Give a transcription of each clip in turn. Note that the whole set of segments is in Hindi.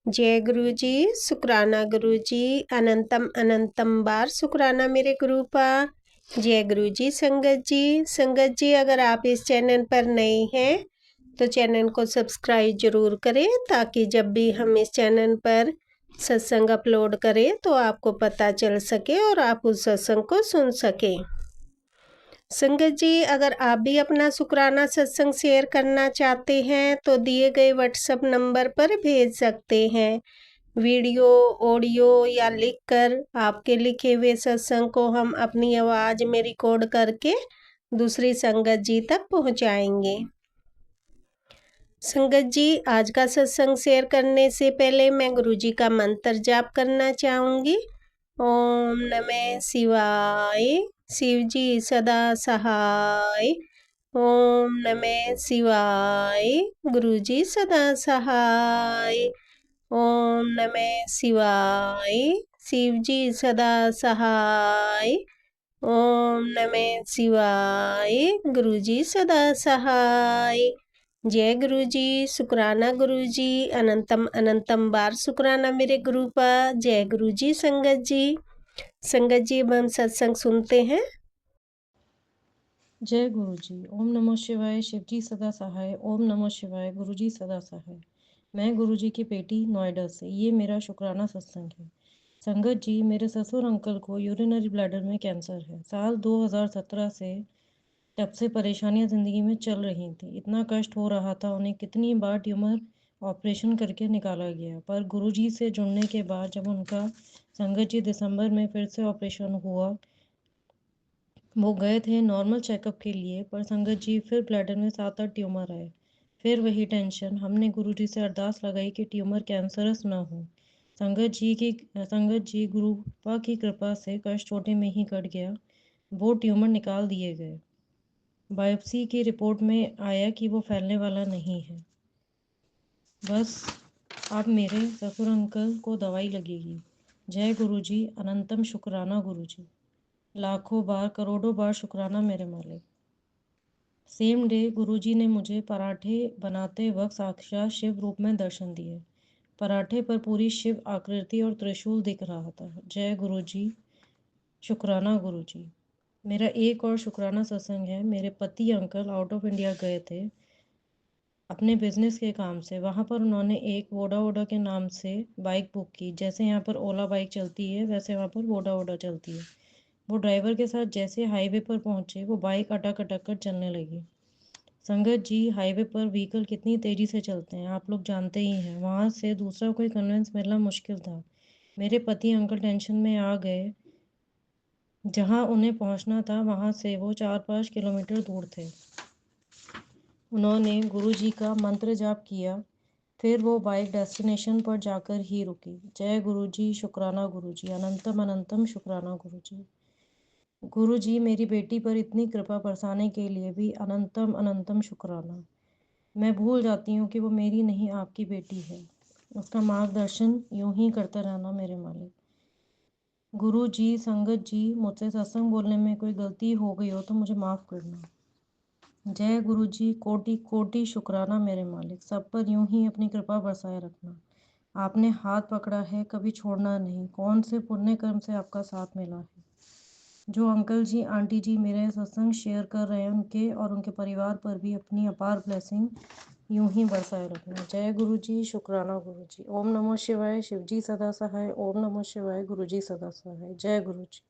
जय गुरु जी, शुक्राना गुरु जी, अनंतम अनंतम बार शुक्राना मेरे गुरुपा। जय गुरु जी। संगत जी अगर आप इस चैनल पर नए हैं तो चैनल को सब्सक्राइब जरूर करें ताकि जब भी हम इस चैनल पर सत्संग अपलोड करें तो आपको पता चल सके और आप उस सत्संग को सुन सकें। संगत जी अगर आप भी अपना शुक्राना सत्संग शेयर करना चाहते हैं तो दिए गए व्हाट्सएप नंबर पर भेज सकते हैं। वीडियो, ऑडियो या लिखकर आपके लिखे हुए सत्संग को हम अपनी आवाज़ में रिकॉर्ड करके दूसरी संगत जी तक पहुंचाएंगे। संगत जी आज का सत्संग शेयर करने से पहले मैं गुरु जी का मंत्र जाप करना चाहूँगी। ओम नमः शिवाय, शिव जी सदा सहाय। ओम नमः शिवाय, गुरु जी सदा सहाय। ओम नमः शिवाय, शिव जी सदा सहाय। ओम नमः शिवाय, गुरु जी सदा सहाय। जय गुरु जी, शुक्राना गुरु जी, अनंतम अनंतम बार शुक्राना मेरे गुरु पर। जय गुरु जी। संगत जी अब हम सत्संग सुनते हैं। जय गुरु जी। ओम नमः शिवाय, शिव जी सदा सहाय। ओम नमः शिवाय, गुरु जी सदा सहाय। मैं गुरु जी की बेटी नोएडा से, ये मेरा शुक्राना सत्संग है। संगत जी, मेरे ससुर अंकल को यूरिनरी ब्लैडर में कैंसर है। साल 2017 से तब से परेशानियां ज़िंदगी में चल रही थी। इतना कष्ट हो रहा था, उन्हें कितनी बार ट्यूमर ऑपरेशन करके निकाला गया, पर गुरुजी से जुड़ने के बाद जब उनका संगत जी दिसंबर में फिर से ऑपरेशन हुआ, वो गए थे नॉर्मल चेकअप के लिए, पर संगत जी फिर ब्लैडर में 7-8 ट्यूमर आए। फिर वही टेंशन। हमने गुरुजी से अरदास लगाई कि ट्यूमर कैंसरस ना हो। संगत जी गुरुपा की कृपा से कष्ट छोटे में ही कट गया। वो ट्यूमर निकाल दिए गए। बायोप्सी की रिपोर्ट में आया कि वो फैलने वाला नहीं है। बस अब मेरे ससुर अंकल को दवाई लगेगी। जय गुरुजी, अनंतम शुक्राना गुरुजी। लाखों बार, करोड़ों बार शुक्राना मेरे मालिक। सेम डे गुरुजी ने मुझे पराठे बनाते वक्त साक्षात शिव रूप में दर्शन दिए। पराठे पर पूरी शिव आकृति और त्रिशूल दिख रहा था। जय गुरुजी, शुक्राना गुरुजी। मेरा एक और शुक्राना सत्संग है। मेरे पति अंकल आउट ऑफ इंडिया गए थे अपने बिजनेस के काम से। वहाँ पर उन्होंने एक वोडा वोडा के नाम से बाइक बुक की। जैसे यहाँ पर ओला बाइक चलती है वैसे वहाँ पर वोडा वोडा चलती है। वो ड्राइवर के साथ जैसे हाईवे पर पहुँचे वो बाइक अटक अटक कर चलने लगी। संगत जी, हाईवे पर व्हीकल कितनी तेज़ी से चलते हैं आप लोग जानते ही हैं। वहाँ से दूसरा कोई कन्वेंस मिलना मुश्किल था। मेरे पति अंकल टेंशन में आ गए। जहाँ उन्हें पहुँचना था वहाँ से वो 4-5 किलोमीटर दूर थे। उन्होंने गुरुजी का मंत्र जाप किया। फिर वो बाइक डेस्टिनेशन पर जाकर ही रुकी। जय गुरुजी, शुक्राना गुरुजी, अनंतम अनंतम शुक्राना गुरुजी। गुरुजी, मेरी बेटी पर इतनी कृपा बरसाने के लिए भी अनंतम अनंतम शुक्राना। मैं भूल जाती हूँ कि वो मेरी नहीं आपकी बेटी है। उसका मार्गदर्शन यूं ही करता रहना मेरे मालिक। गुरु जी, संगत जी, मुझसे सत्संग बोलने में कोई गलती हो गई हो तो मुझे माफ़ करना। जय गुरु जी, कोटि कोटि शुक्राना मेरे मालिक। सब पर यूं ही अपनी कृपा बरसाए रखना। आपने हाथ पकड़ा है, कभी छोड़ना नहीं। कौन से पुण्य कर्म से आपका साथ मिला है। जो अंकल जी आंटी जी मेरे सत्संग शेयर कर रहे हैं उनके और उनके परिवार पर भी अपनी अपार ब्लेसिंग यूं ही बरसाए रखना। जय गुरु जी, शुक्राना गुरु जी। ओम नमः शिवाय, शिव जी सदा सहाय। ओम नमः शिवाय, गुरु जी सदा सहाय। जय गुरु जी।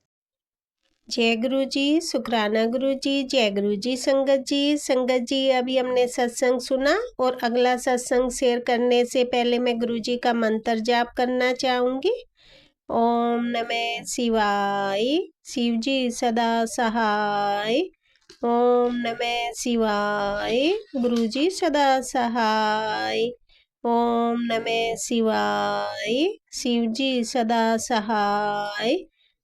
जय गुरु जी, शुक्राना गुरु जी। जय गुरु जी। संगत जी अभी हमने सत्संग सुना और अगला सत्संग शेयर करने से पहले मैं गुरु जी का मंत्र जाप करना चाहूँगी। ओम नमः शिवाय, शिव जी सदा सहाय। ओम नमः शिवाय, गुरु जी सदा सहाय। ओम नमः शिवाय, शिव जी सदा सहाय।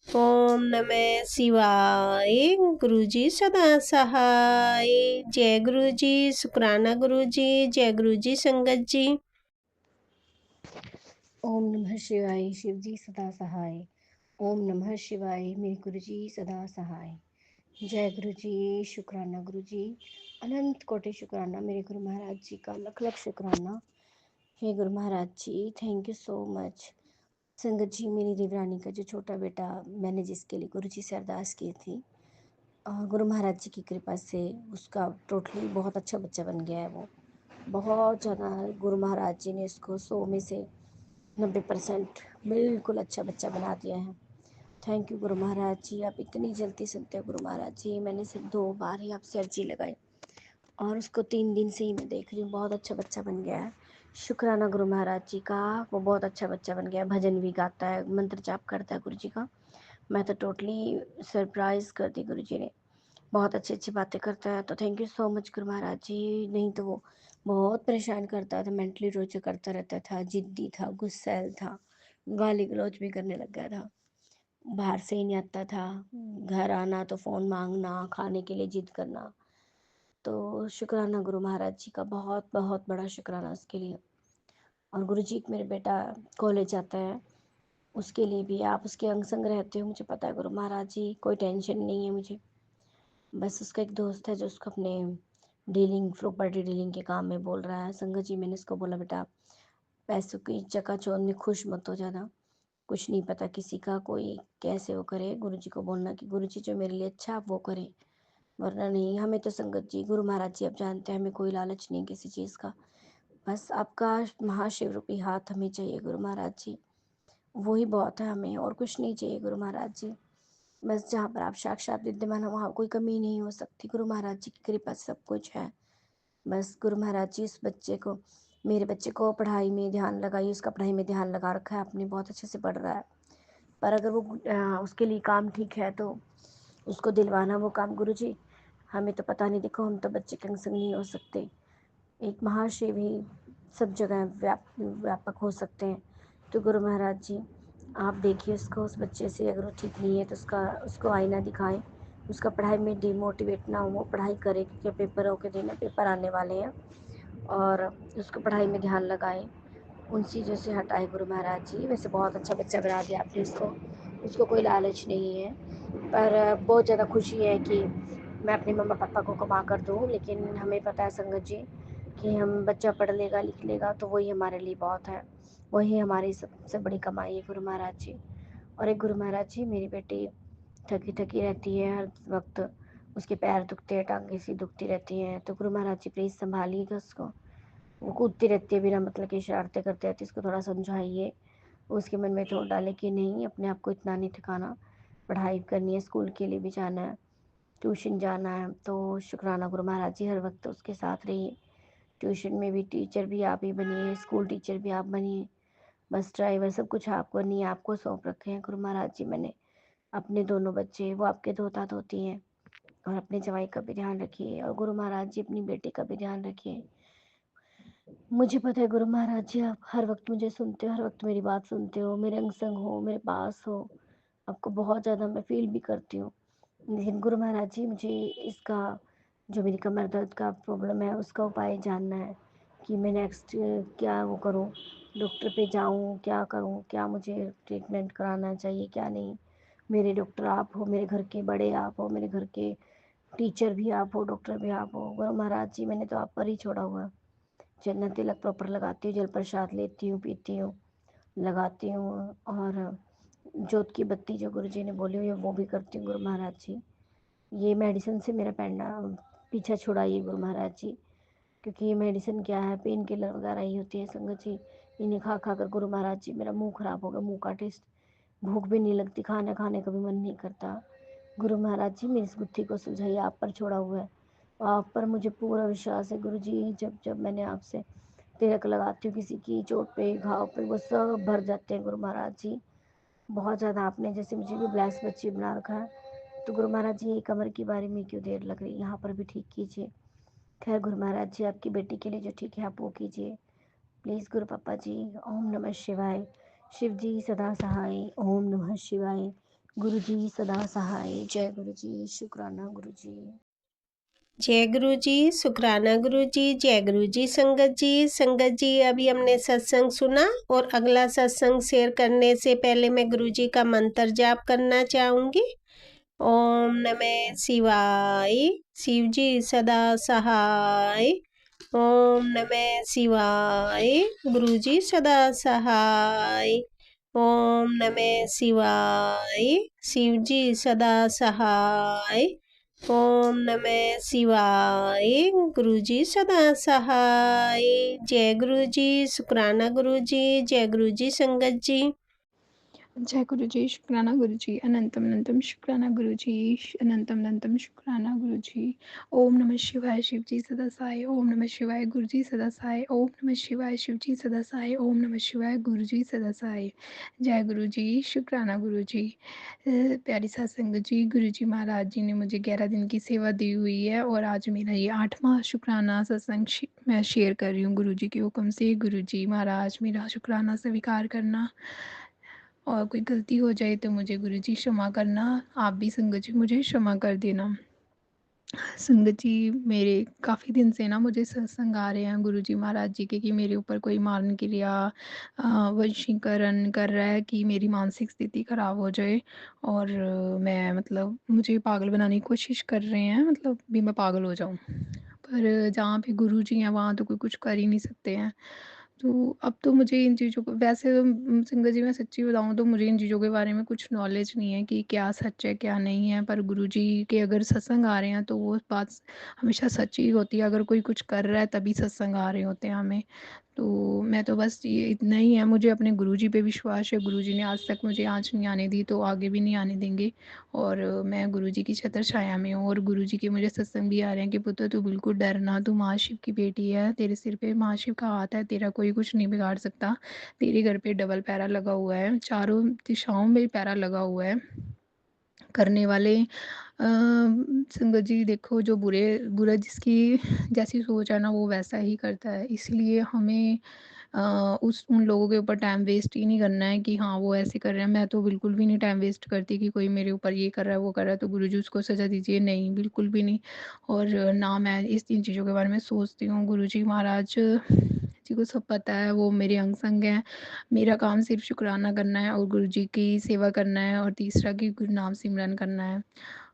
ओम नमः शिवाय, गुरु जी सदा सहाय। जय गुरु जी, शुक्राना गुरु जी। जय गुरु जी। संगत जी ओम नमः शिवाय, शिव जी सदा सहाय। ओम नमः शिवाय, मेरे गुरु जी सदा सहाय। जय गुरु जी, शुक्राना गुरु जी, अनंत कोटि शुक्राना मेरे गुरु महाराज जी का, लख लख शुक्राना। हे गुरु महाराज जी, थैंक यू सो मच। संगत जी, मेरी देवरानी का जो छोटा बेटा, मैंने जिसके लिए गुरु जी से अरदास की थी, गुरु महाराज जी की कृपा से उसका टोटली बहुत अच्छा बच्चा बन गया है। वो बहुत ज़्यादा गुरु महाराज जी ने उसको 100 में से 90% बिल्कुल अच्छा बच्चा बना दिया है। थैंक यू गुरु महाराज जी, आप इतनी जल्दी सुनते हो गुरु महाराज जी। मैंने सिर्फ 2 बार ही आपसे अर्जी लगाई और उसको 3 दिन से ही मैं देख रही हूँ, बहुत अच्छा बच्चा बन गया है। शुक्राना गुरु महाराज जी का, वो बहुत अच्छा बच्चा बन गया है। भजन भी गाता है, मंत्र जाप करता है गुरु जी का। मैं तो टोटली सरप्राइज़ कर दी गुरु जी ने। बहुत अच्छी अच्छी बातें करता है, तो thank you so much Guru Maharaj जी। नहीं तो वो बहुत परेशान करता था, मेंटली टॉर्चर करता रहता था, जिद्दी था, गुस्सैल था, गाली गलौज भी करने लग गया था, बाहर से ही नहीं आता था, घर आना तो फ़ोन मांगना, खाने के लिए जिद करना। तो शुक्राना गुरु महाराज जी का, बहुत बहुत बड़ा शुक्राना उसके लिए। और गुरु जी, मेरे बेटा कॉलेज जाता है, उसके लिए भी आप उसके अंग संग रहते हो, मुझे पता है गुरु महाराज जी, कोई टेंशन नहीं है मुझे। बस उसका एक दोस्त है जो उसको अपने डीलिंग, प्रॉपर्टी डीलिंग के काम में बोल रहा है। संगत जी, मैंने उसको बोला, बेटा पैसों की चकाचौंध में खुश मत हो ज़्यादा, कुछ नहीं पता किसी का कोई कैसे वो करे। गुरु जी को बोलना कि गुरु जी जो मेरे लिए अच्छा आप वो करें, वरना नहीं। हमें तो संगत जी, गुरु महाराज जी आप जानते हैं, हमें कोई लालच नहीं किसी चीज़ का। बस आपका महाशिव रूपी हाथ हमें चाहिए गुरु महाराज जी, वही बहुत है हमें, और कुछ नहीं चाहिए गुरु महाराज जी। बस जहाँ पर आप साक्षात विद्यमान है वहाँ कोई कमी नहीं हो सकती। गुरु महाराज जी की कृपा से सब कुछ है। बस गुरु महाराज जी, उस बच्चे को, मेरे बच्चे को पढ़ाई में ध्यान लगाइए। उसका पढ़ाई में ध्यान लगा रखा है आपने, बहुत अच्छे से पढ़ रहा है। पर अगर वो उसके लिए काम ठीक है तो उसको दिलवाना वो काम गुरु जी। हमें तो पता नहीं, देखो हम तो बच्चे के संग नहीं हो सकते। एक महाशिव ही सब जगह व्यापक हो सकते हैं। तो गुरु महाराज जी आप देखिए उसको, उस बच्चे से अगर वो ठीक नहीं है तो उसको आईना दिखाएं। उसका पढ़ाई में डिमोटिवेट ना हो, वो पढ़ाई करे, क्योंकि पेपरों के दिन पेपर आने वाले हैं। और उसको पढ़ाई में ध्यान लगाएं, उन चीज़ों से हटाए गुरु महाराज जी। वैसे बहुत अच्छा बच्चा बना दिया आपने उसको कोई लालच नहीं है। पर बहुत ज़्यादा खुशी है कि मैं अपने मम्मा पापा को कमा कर दूँ, लेकिन हमें पता है संगत जी कि हम बच्चा पढ़ लेगा लिख लेगा तो वही हमारे लिए बहुत है, वही हमारी सबसे बड़ी कमाई है गुरु महाराज जी। और एक गुरु महाराज जी, मेरी बेटी थकी थकी रहती है हर वक्त, उसके पैर दुखते हैं, टांगे सी दुखती रहती हैं, तो गुरु महाराज जी प्लीज़ संभालिएगा उसको। वो कूदती रहती है बिना मतलब की, शरारतें करते रहती है, इसको थोड़ा समझाइए। उसके मन में थोड़ा डाले कि नहीं, अपने आप को इतना नहीं थकाना, पढ़ाई करनी है, स्कूल के लिए भी जाना है, ट्यूशन जाना है। तो शुक्राना गुरु महाराज जी, हर वक्त उसके साथ रहिए। ट्यूशन में भी टीचर भी आप ही बनिए, स्कूल टीचर भी आप बनिए, बस ड्राइवर सब कुछ आपको नहीं, आपको सौंप रखे हैं गुरु महाराज जी मैंने। अपने दोनों बच्चे वो आपके धोता धोती हैं, और अपने जवाई का भी ध्यान रखिए, और गुरु महाराज जी अपनी बेटी का भी ध्यान रखिए। मुझे पता है गुरु महाराज जी आप हर वक्त मुझे सुनते हो, हर वक्त मेरी बात सुनते हो, मेरे अंग संग हो, मेरे पास हो। आपको बहुत ज़्यादा मैं फील भी करती हूँ। लेकिन गुरु महाराज जी, मुझे इसका जो मेरी कमर दर्द का प्रॉब्लम है उसका उपाय जानना है कि मैं नेक्स्ट क्या वो करूँ, डॉक्टर पे जाऊँ, क्या करूँ, क्या मुझे ट्रीटमेंट कराना चाहिए क्या नहीं। मेरे डॉक्टर आप हो, मेरे घर के बड़े आप हो, मेरे घर के टीचर भी आप हो, डॉक्टर भी आप हो। गुरु महाराज जी, मैंने तो आप पर ही छोड़ा हुआ है। चंदन तिलक प्रॉपर लगाती हूँ, जल प्रसाद लेती हूँ, पीती हूँ, लगाती हूँ, और जोत की बत्ती जो गुरु जी ने बोली हुई है वो भी करती हूँ गुरु महाराज जी। ये मेडिसिन से मेरा पीछा छुड़ाइए गुरु महाराज जी, क्योंकि ये मेडिसिन क्या है, पेन किलर वगैरह ही होती है संगत जी। इन्हें खा खा कर गुरु महाराज जी मेरा मुंह खराब हो गया, मुंह का टेस्ट, भूख भी नहीं लगती, खाना खाने का भी मन नहीं करता। गुरु महाराज जी, मेरी इस बुद्धि को सुलझाइए, आप पर छोड़ा हुआ है, आप पर मुझे पूरा विश्वास है गुरु जी। जब जब मैंने आपसे तिलक लगाती हूँ किसी की चोट पे, घाव पे, वो सब भर जाते हैं गुरु महाराज जी। बहुत ज़्यादा आपने जैसे मुझे भी ब्लेस बच्ची बना रखा है। तो गुरु महाराज जी, ये कमर के बारे में क्यों देर लग रही है, यहाँ पर भी ठीक कीजिए। खैर गुरु महाराज जी, आपकी बेटी के लिए जो ठीक है आप वो कीजिए प्लीज़ गुरु पापा जी। ओम नमः शिवाय। शिव जी सदा सहाय। ओम नमः शिवाय। गुरु जी सदा सहाय। जय गुरु जी। शुक्राना गुरु जी। जय गुरु जी, शुक्राना गुरु जी, जय गुरु जी। संगत जी, संगत जी, अभी हमने सत्संग सुना, और अगला सत्संग शेयर करने से पहले मैं गुरु जी का मंत्र जाप करना चाहूँगी। ओम नमः शिवाय। शिव जी सदा सहाय। ओम नमः शिवाय। गुरुजी सदा सहाय। ओम नमः शिवाय। शिवजी सदा सहाय। ओम नमः शिवाय। गुरुजी सदा सहाय। जय गुरुजी। शुक्राना गुरुजी। जय गुरुजी संगत जी। जय गुरु जी। शुक्राना गुरु जी। अनंतम अनंतम शुक्राना गुरु जी। अनंतम अनंतम शुक्राना गुरु जी। ओम नमः शिवाय शिव जी सदा साई। ओम नमः शिवाय गुरु जी सदा साई। ओम नमः शिवाय शिव जी सदा साई। ओम नमः शिवाय गुरु जी सदा साई। जय गुरु जी। शुक्राना गुरु जी। प्यारी सत्संग जी, गुरु जी महाराज जी ने मुझे 11 दिन की सेवा दी हुई है और आज मेरा ये 8वां शुक्राना सत्संग मैं शेयर कर रही हूँ गुरु जी के हुक्म से। गुरु जी महाराज मेरा शुक्राना स्वीकार करना और कोई गलती हो जाए तो मुझे गुरुजी क्षमा करना। आप भी संगत जी मुझे क्षमा कर देना। संगत जी मेरे काफ़ी दिन से ना मुझे सत्संग आ रहे हैं गुरुजी महाराज जी के कि मेरे ऊपर कोई मारन क्रिया वशीकरण कर रहा है कि मेरी मानसिक स्थिति ख़राब हो जाए और मैं मतलब मुझे पागल बनाने की कोशिश कर रहे हैं, मतलब भी मैं पागल हो जाऊँ। पर जहाँ पे गुरुजी हैं वहाँ तो कोई कुछ कर ही नहीं सकते हैं। तो अब तो मुझे इन चीज़ों को वैसे तो संगत जी मैं सच्ची बताऊँ तो मुझे इन चीज़ों के बारे में कुछ नॉलेज नहीं है कि क्या सच है क्या नहीं है, पर गुरुजी के अगर सत्संग आ रहे हैं तो वो बात हमेशा सच्ची ही होती है। अगर कोई कुछ कर रहा है तभी सत्संग आ रहे होते हैं हमें। तो मैं तो बस ये इतना ही है, मुझे अपने गुरुजी पे विश्वास है। गुरुजी ने आज तक मुझे आँच नहीं आने दी तो आगे भी नहीं आने देंगे और मैं गुरुजी की छत्र छाया में हूँ। और गुरुजी के मुझे सत्संग भी आ रहे हैं कि पुत्र तू बिल्कुल डर ना, तू महाशिव की बेटी है, तेरे सिर पे महाशिव का हाथ है, तेरा कोई कुछ नहीं बिगाड़ सकता। तेरे घर पे डबल पैरा लगा हुआ है, चारों दिशाओं में पैरा लगा हुआ है। करने वाले संगत जी देखो जो बुरा जिसकी जैसी सोच है ना वो वैसा ही करता है। इसलिए हमें उस उन लोगों के ऊपर टाइम वेस्ट ही नहीं करना है कि हाँ वो ऐसे कर रहे हैं। मैं तो बिल्कुल भी नहीं टाइम वेस्ट करती कि कोई मेरे ऊपर ये कर रहा है वो कर रहा है तो गुरुजी उसको सज़ा दीजिए, नहीं बिल्कुल भी नहीं। और ना मैं इन चीज़ों के बारे में सोचती हूँ। गुरुजी महाराज जी को सब पता है, वो मेरे अंग संग हैं। मेरा काम सिर्फ शुक्राना करना है और गुरुजी की सेवा करना है और तीसरा कि गुरु नाम सिमरन करना है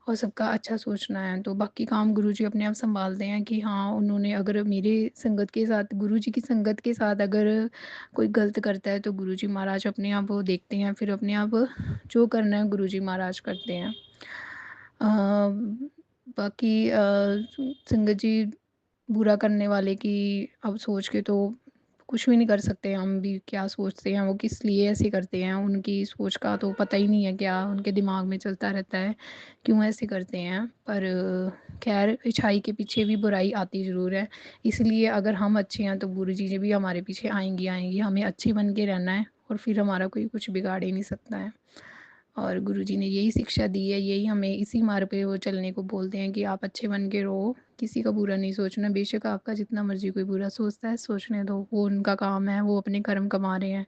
और सबका अच्छा सोचना है। तो बाकी काम गुरुजी अपने आप सँभालते हैं कि हाँ, उन्होंने अगर मेरे संगत के साथ गुरुजी की संगत के साथ अगर कोई गलत करता है तो गुरुजी महाराज अपने आप वो देखते हैं, फिर अपने आप जो करना है गुरुजी महाराज करते हैं। बाकी संगत जी बुरा करने वाले की अब सोच के तो कुछ भी नहीं कर सकते। हम भी क्या सोचते हैं, वो किस लिए ऐसे करते हैं, उनकी सोच का तो पता ही नहीं है क्या उनके दिमाग में चलता रहता है, क्यों ऐसे करते हैं। पर खैर अच्छाई के पीछे भी बुराई आती ज़रूर है। इसलिए अगर हम अच्छे हैं तो बुरी चीज़ें भी हमारे पीछे आएँगी आएँगी। हमें अच्छे बन के रहना है और फिर हमारा कोई कुछ बिगाड़ ही नहीं सकता है। और गुरुजी ने यही शिक्षा दी है, यही हमें इसी मार्ग पे वो चलने को बोलते हैं कि आप अच्छे बन के रहो, किसी का बुरा नहीं सोचना। बेशक आपका जितना मर्ज़ी कोई बुरा सोचता है, सोचने दो, वो उनका काम है, वो अपने कर्म कमा रहे हैं।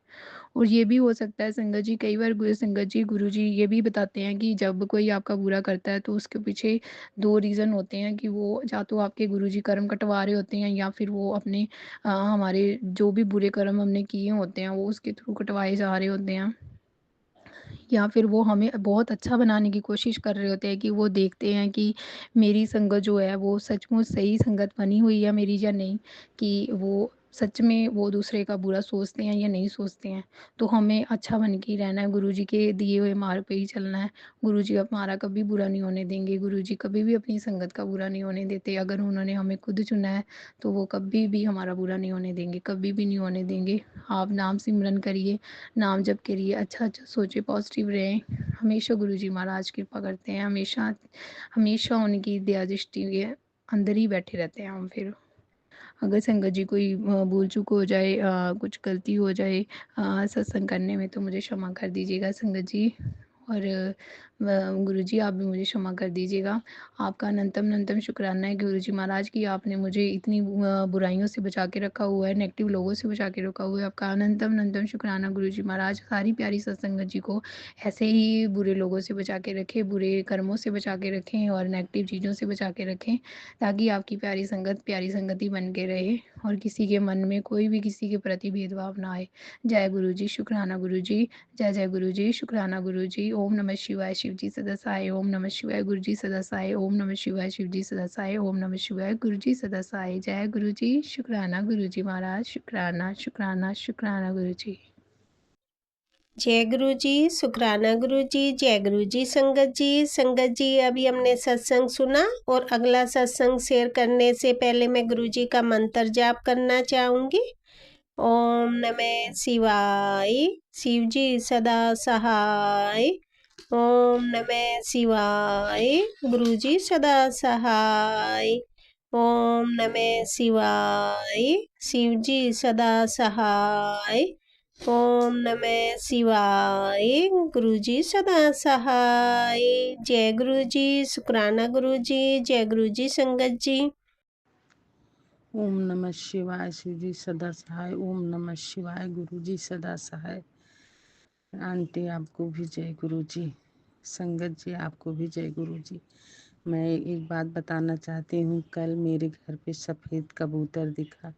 और ये भी हो सकता है संगत जी, कई बार संगत जी गुरुजी ये भी बताते हैं कि जब कोई आपका बुरा करता है तो उसके पीछे 2 रीज़न होते हैं कि वो या तो आपके गुरुजी कर्म कटवा रहे होते हैं या फिर वो अपने हमारे जो भी बुरे कर्म हमने किए होते हैं वो उसके थ्रू कटवाए जा रहे होते हैं। या फिर वो हमें बहुत अच्छा बनाने की कोशिश कर रहे होते हैं कि वो देखते हैं कि मेरी संगत जो है वो सचमुच सही संगत बनी हुई है मेरी या नहीं, कि वो सच में वो दूसरे का बुरा सोचते हैं या नहीं सोचते हैं। तो हमें अच्छा बन के ही रहना है, गुरुजी के दिए हुए मार्ग पे ही चलना है। गुरुजी हमारा कभी बुरा नहीं होने देंगे, गुरुजी कभी भी अपनी संगत का बुरा नहीं होने देते। अगर उन्होंने हमें खुद चुना है तो वो कभी भी हमारा बुरा नहीं होने देंगे, कभी भी नहीं होने देंगे। आप नाम सिमरन करिए, नाम जप करिए, अच्छा-अच्छा सोचिए, पॉज़िटिव रहें। हमेशा गुरुजी महाराज कृपा करते हैं, हमेशा हमेशा उनकी दया दृष्टि के अंदर ही बैठे रहते हैं हम फिर। अगर संगत जी कोई भूल-चूक हो जाए, कुछ गलती हो जाए सत्संग करने में तो मुझे क्षमा कर दीजिएगा संगत जी। और गुरुजी आप भी मुझे क्षमा कर दीजिएगा। आपका अनंतम-अनंतम शुक्राना है गुरुजी महाराज कि आपने मुझे इतनी बुराइयों से बचा के रखा हुआ है, नेगेटिव लोगों से बचा के रखा हुआ है। आपका अनंतम-अनंतम शुक्राना गुरुजी महाराज। सारी प्यारी सत्संगत जी को ऐसे ही बुरे लोगों से बचा के रखें, बुरे कर्मों से बचा के रखें और नेगेटिव चीज़ों से बचा के रखें, ताकि आपकी प्यारी संगति बन के रहे और किसी के मन में कोई भी किसी के प्रति भेदभाव ना आए। जय गुरुजी, शुक्राना गुरुजी। जय जय गुरुजी, शुक्राना गुरुजी। ओम नमः शिवाय। शिवजी सदा सहाय। ओम नमः शिवाय गुरुजी सदा सहाय। ओम नमः शिवाय शिवजी सदा सहाय। ओम नमः शिवाय गुरुजी सदा सहाय। जय गुरुजी, शुक्राना गुरुजी महाराज, शुक्राना शुक्राना शुक्राना गुरुजी। जय गुरु जी, शुक्राना गुरु जी, जय गुरु जी संगत जी। संगत जी, अभी हमने सत्संग सुना और अगला सत्संग शेयर करने से पहले मैं गुरु जी का मंत्र जाप करना चाहूँगी। ओम नमः शिवाय, शिव जी सदा सहाय। ओम नमः शिवाय, गुरु जी सदा सहाय। ओम नमः शिवाय, शिव जी सदा सहाय। ओम नमः शिवाय, गुरु जी सदा सहाय। जय गुरु जी, शुक्राना गुरु जी, जय गुरु जी संगत जी। ओम नमः शिवाय शिव जी सदा सहाय। ओम नमः शिवाय गुरु जी सदा सहाय। आंटी आपको भी जय गुरु जी। संगत जी आपको भी जय गुरु जी। मैं एक बात बताना चाहती हूँ, कल मेरे घर पे सफ़ेद कबूतर दिखा।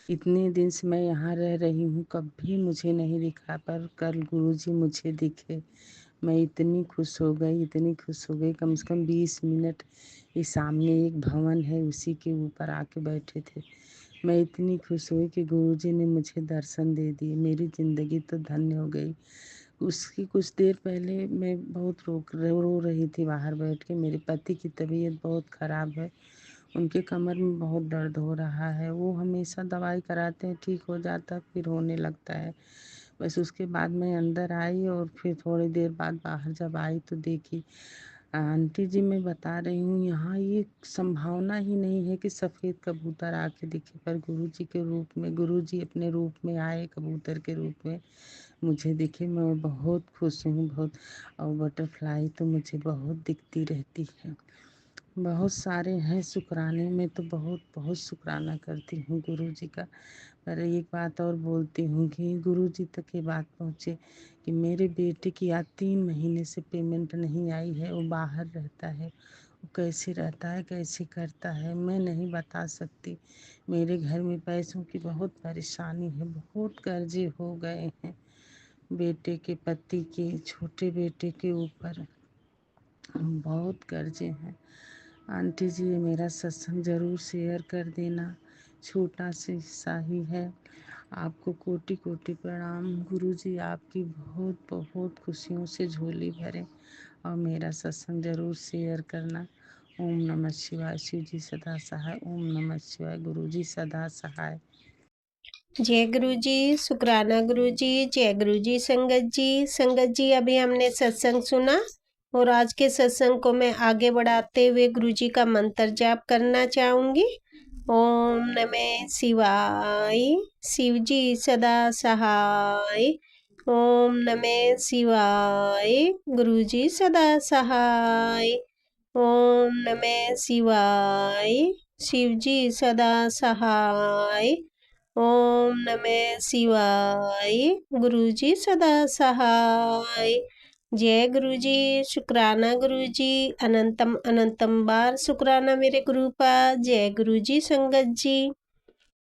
इतने दिन से मैं यहाँ रह रही हूँ, कभी मुझे नहीं दिखा, पर कल गुरुजी मुझे दिखे। मैं इतनी खुश हो गई, इतनी खुश हो गई। कम से कम 20 मिनट ये सामने एक भवन है, उसी के ऊपर आके बैठे थे। मैं इतनी खुश हुई कि गुरुजी ने मुझे दर्शन दे दिए। मेरी ज़िंदगी तो धन्य हो गई। उसकी कुछ देर पहले मैं बहुत रो रही थी बाहर बैठ के। मेरे पति की तबीयत बहुत ख़राब है, उनके कमर में बहुत दर्द हो रहा है। वो हमेशा दवाई कराते हैं, ठीक हो जाता, फिर होने लगता है। बस उसके बाद मैं अंदर आई और फिर थोड़ी देर बाद बाहर जब आई तो देखी। आंटी जी मैं बता रही हूँ, यहाँ ये संभावना ही नहीं है कि सफ़ेद कबूतर आके दिखे, पर गुरुजी के रूप में, गुरुजी अपने रूप में आए, कबूतर के रूप में मुझे दिखे। मैं बहुत खुश हूँ बहुत। और बटरफ्लाई तो मुझे बहुत दिखती रहती है। बहुत सारे हैं, शुक्राने में तो बहुत बहुत शुक्राना करती हूँ गुरुजी का। पर एक बात और बोलती हूँ कि गुरुजी तक ये बात पहुँचे कि मेरे बेटे की आज 3 महीने से पेमेंट नहीं आई है। वो बाहर रहता है, वो कैसे रहता है, कैसे करता है, मैं नहीं बता सकती। मेरे घर में पैसों की बहुत परेशानी है, बहुत कर्जे हो गए हैं बेटे के, पति के, छोटे बेटे के ऊपर बहुत कर्जे हैं। आंटी जी ये मेरा सत्संग ज़रूर शेयर कर देना, छोटा सा ही है। आपको कोटि कोटि प्रणाम। गुरुजी आपकी बहुत बहुत खुशियों से झोली भरे और मेरा सत्संग ज़रूर शेयर करना। ओम नमः शिवाय, शिव जी सदा सहाय। ओम नमः शिवाय, गुरुजी सदा सहाय। जय गुरु जी, शुक्राना गुरु जी, जय गुरु जी संगत जी। संगत जी, अभी हमने सत्संग सुना और आज के सत्संग को मैं आगे बढ़ाते हुए गुरु जी का मंत्र जाप करना चाहूँगी। ओम नमः शिवाय, शिव जी सदा सहाय। ओम नमः शिवाय, गुरु जी सदा सहाय। ओम नमः शिवाय, शिव जी सदा सहाय। ओम नमः शिवाय, गुरु जी सदा सहाय। जय गुरु जी, शुक्राना गुरु जी, अनंतम अनंतम बार शुक्राना मेरे गुरु का। जय गुरु जी संगत जी।